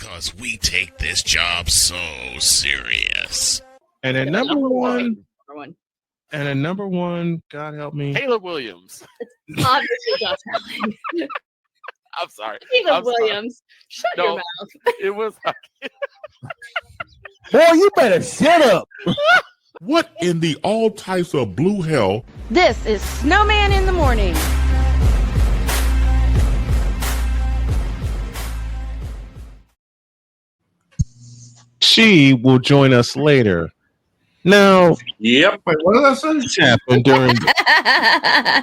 because we take this job so serious. And at number one, God help me, Caleb Williams. Obviously, Josh Allen. I'm sorry. Caleb Williams. Shut your mouth. It was. Boy, you better shut up. What in the all types of blue hell? This is Snowman in the Morning. she will join us later. Now, Yep. Wait, what did I say? this happened during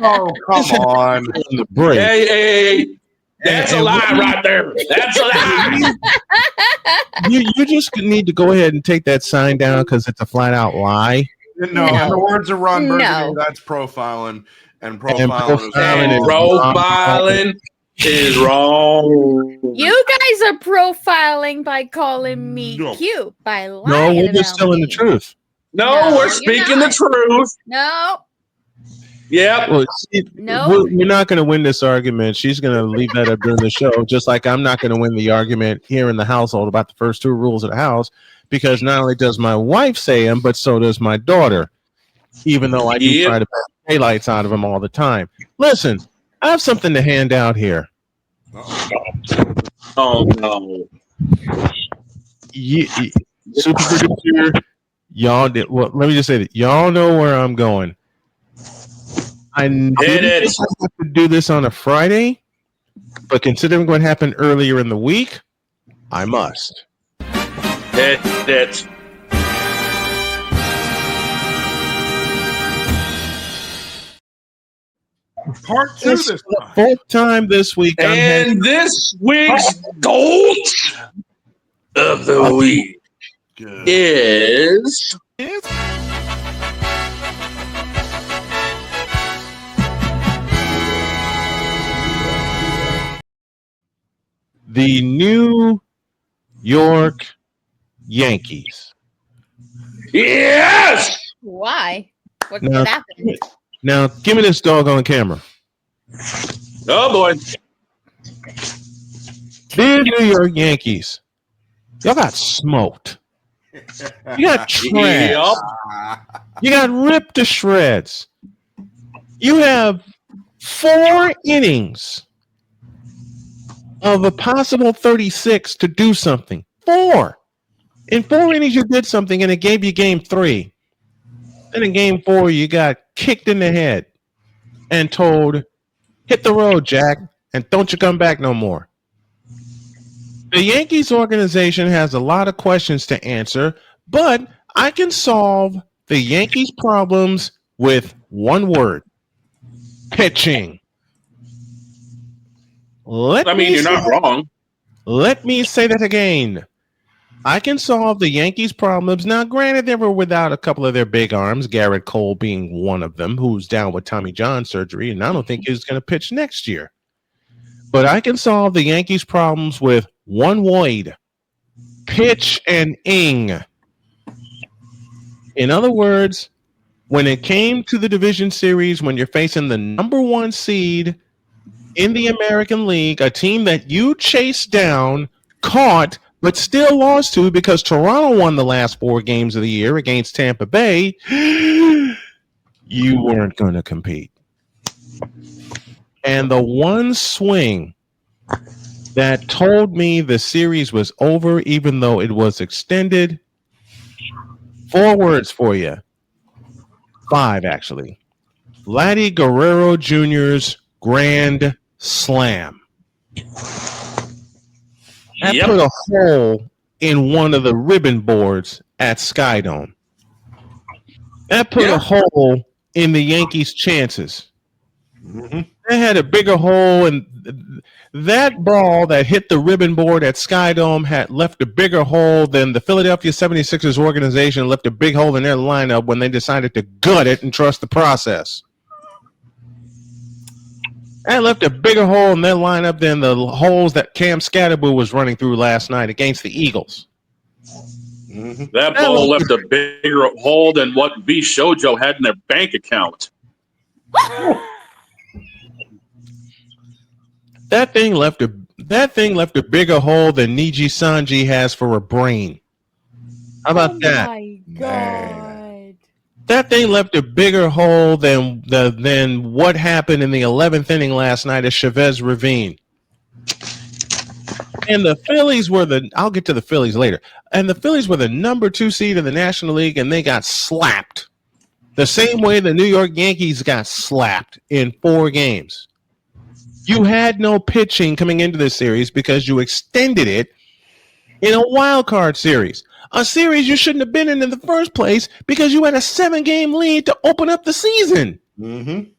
Oh, come on. the break. Hey. That's a lie right there. That's a lie. You just need to go ahead and take that sign down because it's a flat out lie. No, in the words of Ron Burgundy, that's profiling. And profiling is wrong. You guys are profiling by calling me cute, by lying. No, we're just telling the truth. No, we're speaking the truth. No. Yep. Well, No. We're not going to win this argument. She's going to leave that up during the show, just like I'm not going to win the argument here in the household about the first two rules of the house, because not only does my wife say them, but so does my daughter, even though I do try to put daylights out of them all the time. Listen, I have something to hand out here. Oh, no. Super producer, y'all did. Well, let me just say that y'all know where I'm going. I didn't have to do this on a Friday, but considering what happened earlier in the week, I must. It. Part two this time. Fourth time this week. And this week's DOLT of the week is... the New York Yankees. Yes! Why? What Now, happened? Now, give me this doggone camera. Oh, boy. The New York Yankees. Y'all got smoked. You got trashed. You got ripped to shreds. You have 4 innings of a possible 36 to do something. 4. In 4 innings, you did something, and it gave you game 3. Then in game 4, you got kicked in the head and told, hit the road, Jack, and don't you come back no more. The Yankees organization has a lot of questions to answer, but I can solve the Yankees' problems with one word: pitching. You're not wrong. Let me say that again. I can solve the Yankees' problems. Now, granted, they were without a couple of their big arms, Garrett Cole being one of them, who's down with Tommy John surgery, and I don't think he's going to pitch next year. But I can solve the Yankees' problems with one word: pitch and ing. In other words, when it came to the division series, when you're facing the number 1 seed in the American League, a team that you chased down, caught, but still lost to because Toronto won the last 4 games of the year against Tampa Bay, you weren't going to compete. And the one swing that told me the series was over, even though it was extended, 4 words for you. 5, actually. Vladdy Guerrero Jr.'s Grand Slam. That put a hole in one of the ribbon boards at Skydome. That put a hole in the Yankees' chances. Mm-hmm. They had a bigger hole, and that ball that hit the ribbon board at Skydome had left a bigger hole than the Philadelphia 76ers organization left a big hole in their lineup when they decided to gut it and trust the process. That left a bigger hole in their lineup than the holes that Cam Scatterboo was running through last night against the Eagles. Mm-hmm. That ball left a bigger hole than what V. Shoujo had in their bank account. That thing left That thing left a bigger hole than Niji Sanji has for a brain. How about that? Oh my God. That thing left a bigger hole than what happened in the 11th inning last night at Chavez Ravine. And the Phillies were I'll get to the Phillies later. And the Phillies were the number 2 seed in the National League, and they got slapped. The same way the New York Yankees got slapped in 4 games. You had no pitching coming into this series because you extended it in a wild card series. A series you shouldn't have been in the first place because you had a 7-game lead to open up the season. Mm-hmm.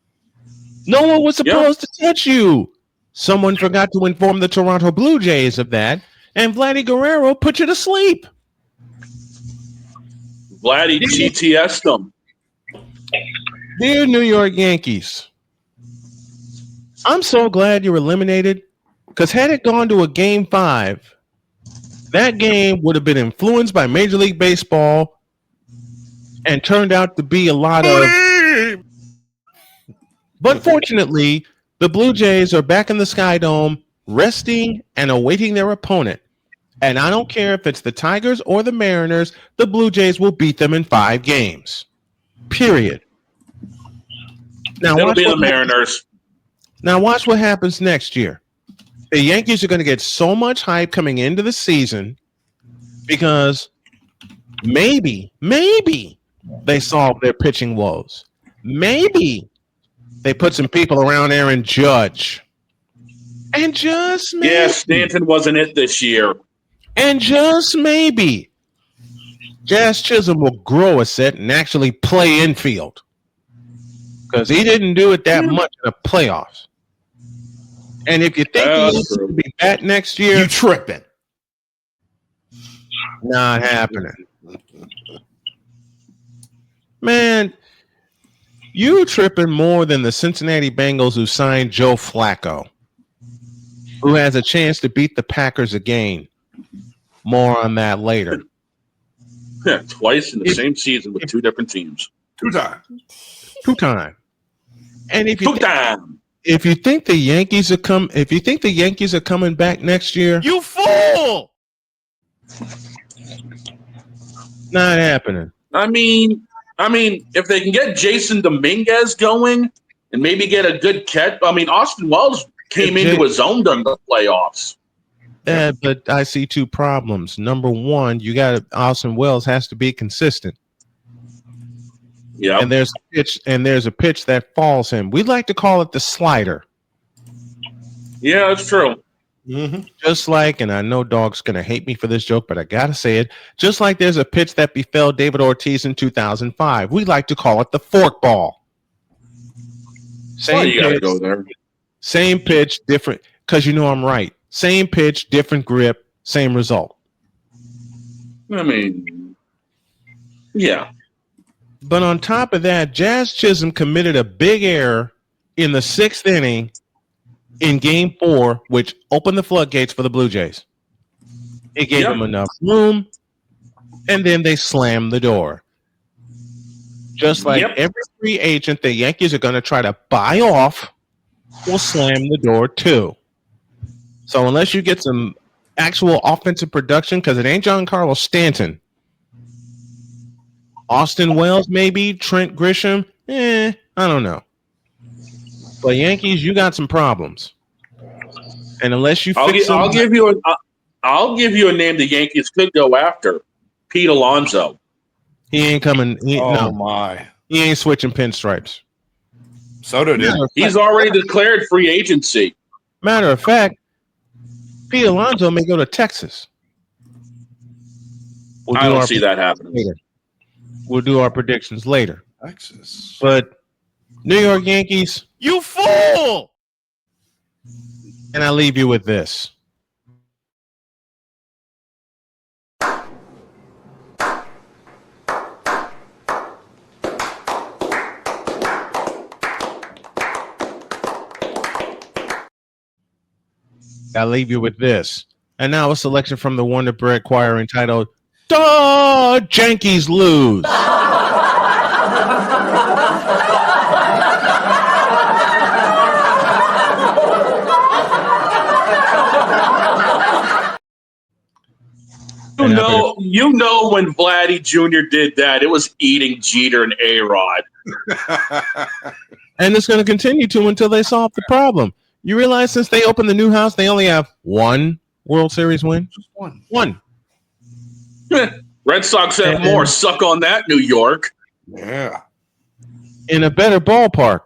No one was supposed to touch you. Someone forgot to inform the Toronto Blue Jays of that, and Vladdy Guerrero put you to sleep. Vladdy GTS'd them. Dear New York Yankees, I'm so glad you're eliminated, because had it gone to a Game 5, that game would have been influenced by Major League Baseball and turned out to be a lot of... But fortunately, the Blue Jays are back in the Sky Dome, resting and awaiting their opponent. And I don't care if it's the Tigers or the Mariners, the Blue Jays will beat them in 5 games. Period. Now, It'll be the Mariners. Now watch what happens next year. The Yankees are going to get so much hype coming into the season because maybe they solve their pitching woes. Maybe they put some people around Aaron Judge. And just maybe. Yeah, Stanton wasn't it this year. And just maybe Jazz Chisholm will grow a set and actually play infield. Because he didn't do it that much in the playoffs. And if you think he's going to be back next year, you tripping. Not happening. Man, you tripping more than the Cincinnati Bengals who signed Joe Flacco, who has a chance to beat the Packers again. More on that later. Yeah, twice in the same season with 2 different teams. 2 times. 2 times. And if you 2 times. If you think the Yankees are coming back next year, You fool! not happening. I mean, if they can get Jason Dominguez going and maybe get a good catch. I mean, Austin Wells came into his own during the playoffs. But I see 2 problems. Number 1, Austin Wells has to be consistent. Yeah. And there's a pitch that falls him. We like to call it the slider. Yeah, that's true. Mm-hmm. Just like, and I know Dog's going to hate me for this joke, but I got to say it. Just like there's a pitch that befell David Ortiz in 2005. We like to call it the fork ball. You got to go there. Same pitch, different, because you know I'm right. Same pitch, different grip, same result. I mean, yeah. But on top of that, Jazz Chisholm committed a big error in the 6th inning in Game 4, which opened the floodgates for the Blue Jays. It gave them enough room, and then they slammed the door. Just like every free agent the Yankees are going to try to buy off will slam the door too. So unless you get some actual offensive production, because it ain't Giancarlo Stanton, Austin Wells, maybe Trent Grisham. I don't know. But Yankees, you got some problems. And unless you I'll give you a name the Yankees could go after. Pete Alonso. He ain't coming. He ain't switching pinstripes. So did he. He's already declared free agency. Matter of fact, Pete Alonso may go to Texas. I don't see that happening. Later. We'll do our predictions later. Texas. But New York Yankees, You fool! and I leave you with this. I'll leave you with this. And now a selection from the Wonder Bread Choir entitled "Duh, Yankees Lose." You know when Vladdy Jr. did that, it was eating Jeter and A-Rod. And it's going to continue to until they solve the problem. You realize since they opened the new house, they only have one World Series win? Just one. One. Red Sox have more. Suck on that, New York. Yeah. In a better ballpark.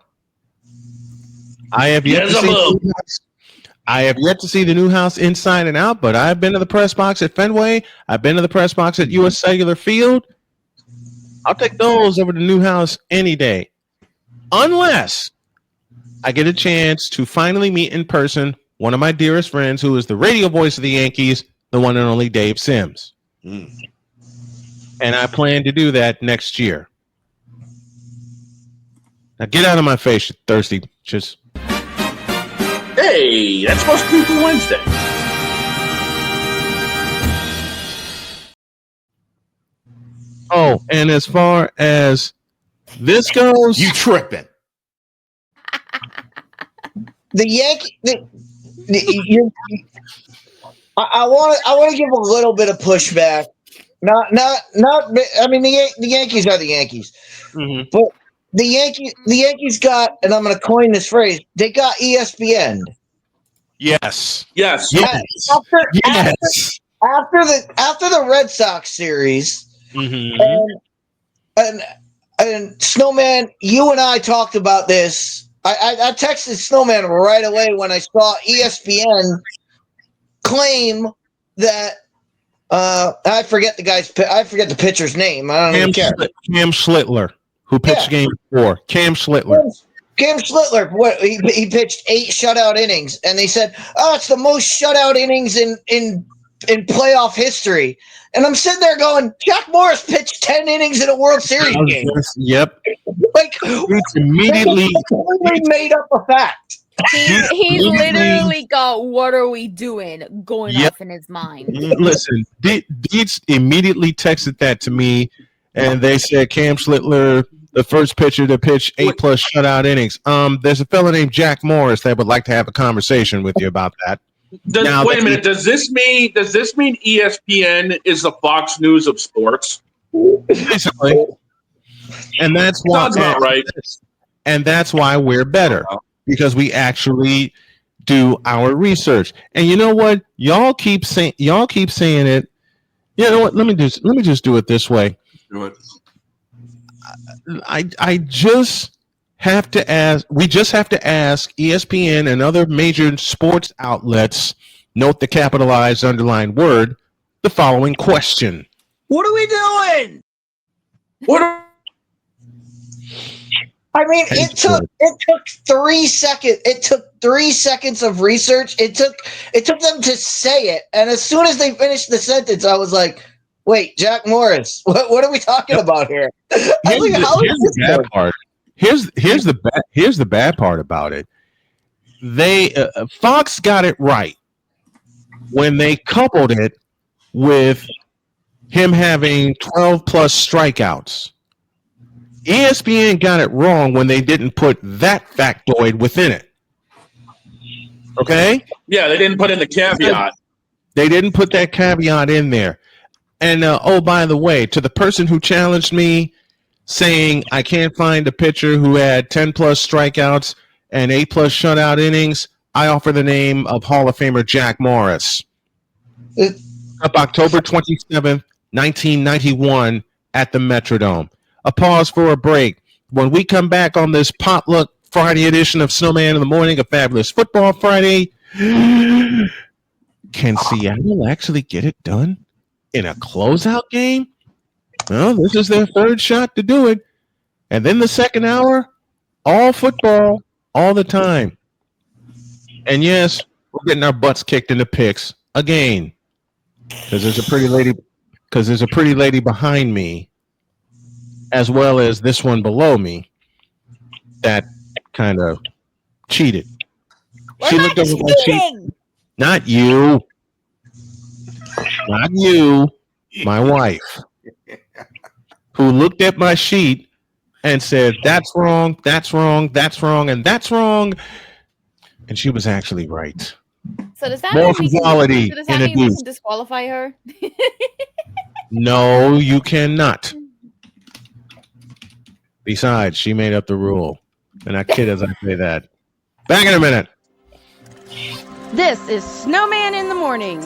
I have yet to see the new house inside and out, but I've been to the press box at Fenway. I've been to the press box at U.S. Cellular Field. I'll take those over the new house any day. Unless I get a chance to finally meet in person one of my dearest friends who is the radio voice of the Yankees, the one and only Dave Sims. And I plan to do that next year. Now get out of my face, you thirsty. Just hey, that's supposed to be for Wednesday. Oh, and as far as this goes, You tripping. The Yankee. I want to give a little bit of pushback. Not. I mean, the Yankees are the Yankees, but the Yankees got, and I'm going to coin this phrase. They got ESPN. yes. Yes. After the Red Sox series, and Snowman, you and I talked about this. I texted Snowman right away when I saw ESPN claim that I forget the pitcher's name. I don't even care. Cam Schlittler, who pitched Game 4. Cam Schlittler. Cam Schlittler. What he pitched 8 shutout innings, and they said, "Oh, it's the most shutout innings in playoff history." And I'm sitting there going, Jack Morris pitched 10 innings in a World Series game. Yep. Like, It's immediately made up a fact. He literally got "What are we doing?" going off in his mind. Listen, Deeds immediately texted that to me, and they said Cam Schlittler, the first pitcher to pitch 8+ shutout innings. There's a fellow named Jack Morris that would like to have a conversation with you about that. Wait a minute. Does this mean ESPN is the Fox News of sports? Basically. And that's why Sounds about right. And that's why we're better, because we actually do our research. And you know what? Y'all keep saying it. You know what? Let me just do it this way. Do it. I just have to ask. We just have to ask ESPN and other major sports outlets. Note the capitalized underlined word. The following question: What are we doing? I mean, it took 3 seconds. It took 3 seconds of research. It took them to say it, and as soon as they finished the sentence, I was like, "Wait, Jack Morris, what are we talking about here?" Here's the bad part about it. They Fox got it right when they coupled it with him having 12+ strikeouts. ESPN got it wrong when they didn't put that factoid within it. Okay? Yeah, they didn't put in the caveat. They didn't put that caveat in there. And oh, by the way, to the person who challenged me saying I can't find a pitcher who had 10+ strikeouts and 8+ shutout innings, I offer the name of Hall of Famer Jack Morris. Up October 27th, 1991 at the Metrodome. A pause for a break. When we come back on this potluck Friday edition of Snowman in the Morning, a fabulous football Friday, can Seattle actually get it done in a closeout game? Well, this is their third shot to do it. And then the second hour, all football, all the time. And yes, we're getting our butts kicked in the picks again. Because there's a pretty lady behind me, as well as this one below me, that kind of cheated. She looked over my sheet. Not you. Not you. My wife. Who looked at my sheet and said, "That's wrong, that's wrong, that's wrong, and that's wrong." And she was actually right. So does that More mean we frivolity can introduced. disqualify her? No, you cannot. Besides, she made up the rule. And I kid as I say that. Back in a minute. This is Snowman in the Morning.